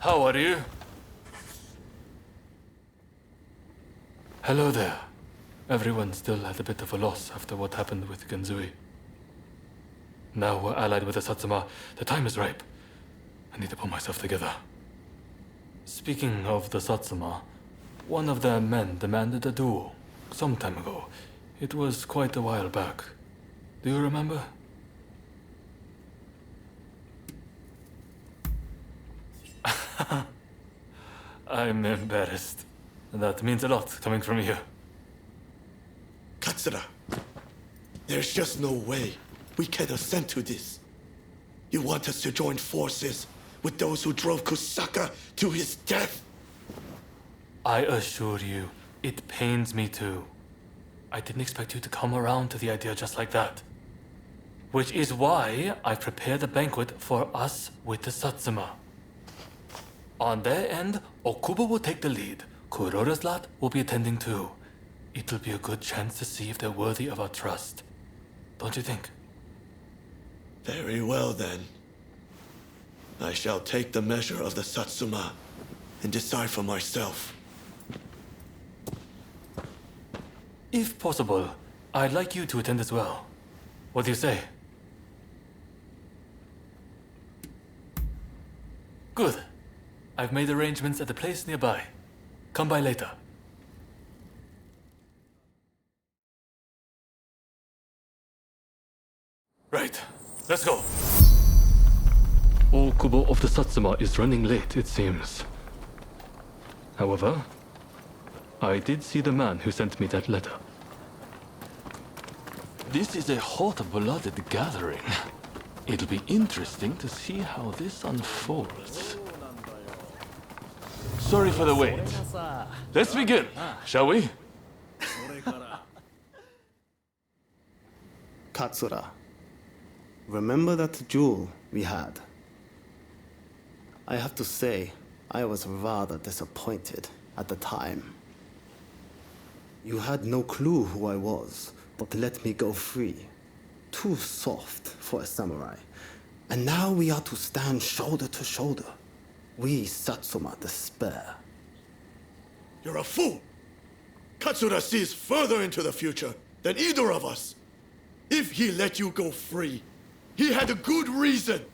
How are you? Hello there. Everyone still at a bit of a loss after what happened with Genzui. Now we're allied with the Satsuma. The time is ripe. I need to pull myself together. Speaking of the Satsuma, one of their men demanded a duel some time ago. It was quite a while back. Do you remember? I'm embarrassed. That means a lot coming from you. Katsura, there's just no way we can assent to this. You want us to join forces with those who drove Kusaka to his death? I assure you, it pains me too. I didn't expect you to come around to the idea just like that. Which is why I prepared a banquet for us with the Satsuma. On their end, Okubo will take the lead. Kuroda's lot will be attending too. It'll be a good chance to see if they're worthy of our trust. Don't you think? Very well then. I shall take the measure of the Satsuma and decide for myself. If possible, I'd like you to attend as well. What do you say? Good. I've made arrangements at a place nearby. Come by later. Right, let's go. Okubo of the Satsuma is running late, it seems. However, I did see the man who sent me that letter. This is a hot-blooded gathering. It'll be interesting to see how this unfolds. Sorry for the wait. Let's begin, shall we? Katsura, remember that duel we had? I have to say, I was rather disappointed at the time. You had no clue who I was, but let me go free. Too soft for a samurai. And now we are to stand shoulder to shoulder. We Satsuma despair. You're a fool! Katsura sees further into the future than either of us. If he let you go free, he had a good reason.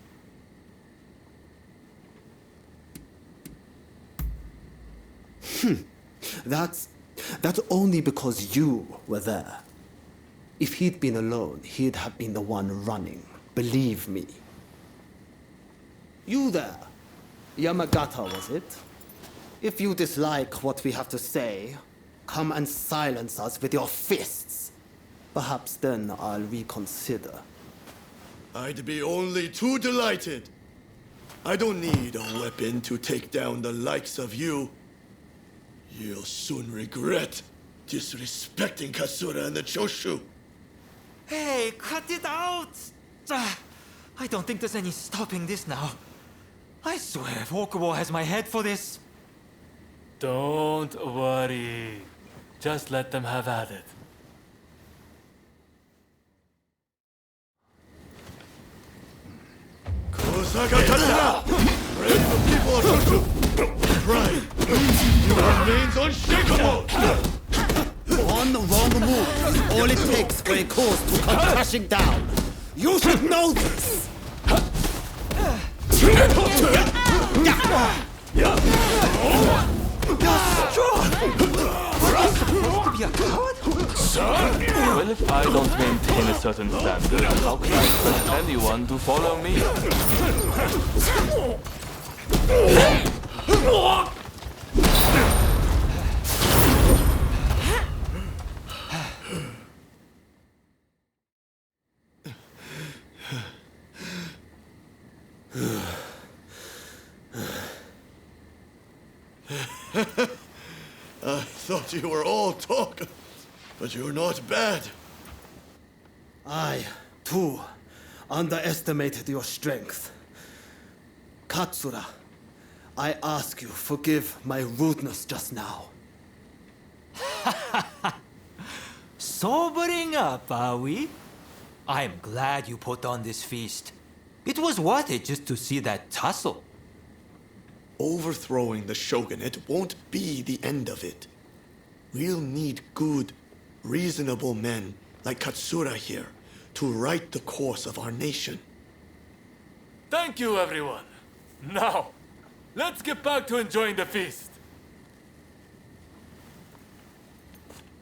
That's only because you were there. If he'd been alone, he'd have been the one running. Believe me. You there. Yamagata, was it? If you dislike what we have to say, come and silence us with your fists. Perhaps then I'll reconsider. I'd be only too delighted. I don't need a weapon to take down the likes of you. You'll soon regret disrespecting Katsura and the Choshu. Hey, cut it out! I don't think there's any stopping this now. I swear if Okubo has my head for this. Don't worry. Just let them have at it. Kusaka Katsura! Brave the people of Choshu! Pride! Your remains unshakable! One wrong move, all it takes for a cause to come crashing down. You should know this! Well, if I don't maintain a certain standard, how can I expect anyone to follow me? I thought you were all talk, but you're not bad. I, too, underestimated your strength. Katsura, I ask you forgive my rudeness just now. Sobering up, are we? I'm glad you put on this feast. It was worth it just to see that tussle. Overthrowing the shogunate won't be the end of it. We'll need good, reasonable men like Katsura here to right the course of our nation. Thank you, everyone. Now, let's get back to enjoying the feast.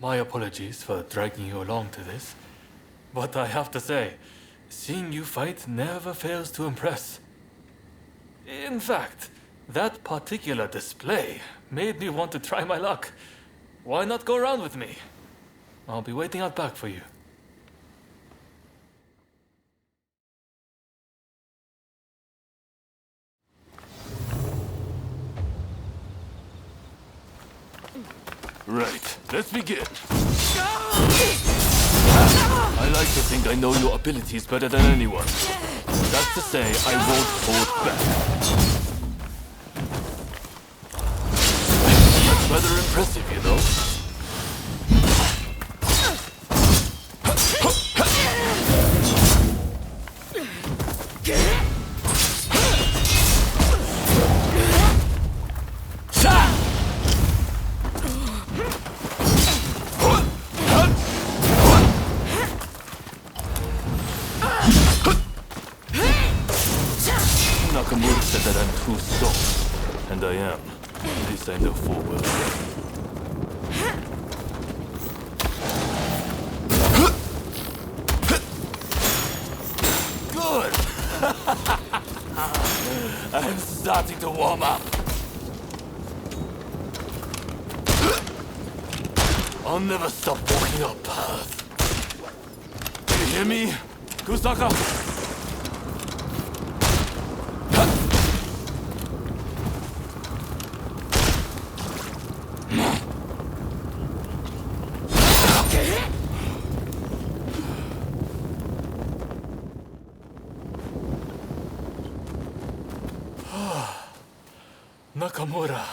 My apologies for dragging you along to this, but I have to say, seeing you fight never fails to impress. In fact, that particular display made me want to try my luck. Why not go around with me? I'll be waiting out back for you. Right, let's begin. I like to think I know your abilities better than anyone. That's to say, I won't hold back. That's rather impressive, you know. Nakamura said that I'm too soft, and I am. At least I know full well. Good! I'm starting to warm up. I'll never stop walking our path. You hear me, Kusaka? Nakamura,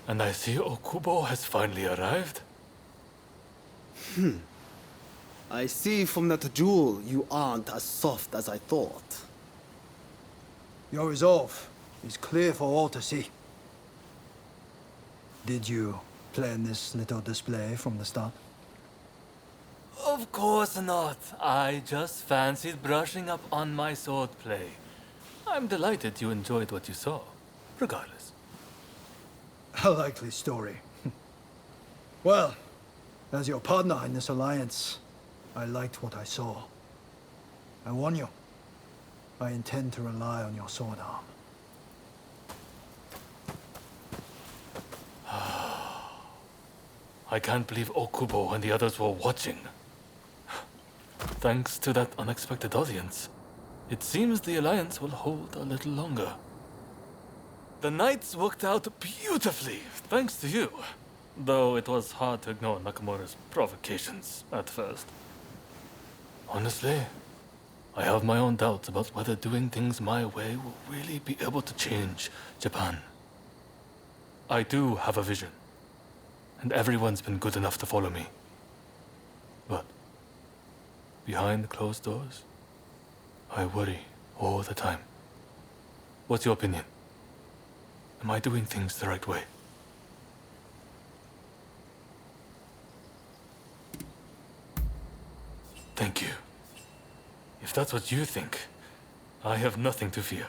and I see Okubo has finally arrived. I see from that jewel you aren't as soft as I thought. Your resolve is clear for all to see. Did you plan this little display from the start? Of course not. I just fancied brushing up on my swordplay. I'm delighted you enjoyed what you saw, regardless. A likely story. Well, as your partner in this alliance, I liked what I saw. I warn you, I intend to rely on your sword arm. I can't believe Okubo and the others were watching. Thanks to that unexpected audience, it seems the Alliance will hold a little longer. The nights worked out beautifully, thanks to you. Though it was hard to ignore Nakamura's provocations at first. Honestly, I have my own doubts about whether doing things my way will really be able to change Japan. I do have a vision, and everyone's been good enough to follow me. But behind closed doors, I worry all the time. What's your opinion? Am I doing things the right way? Thank you. If that's what you think, I have nothing to fear.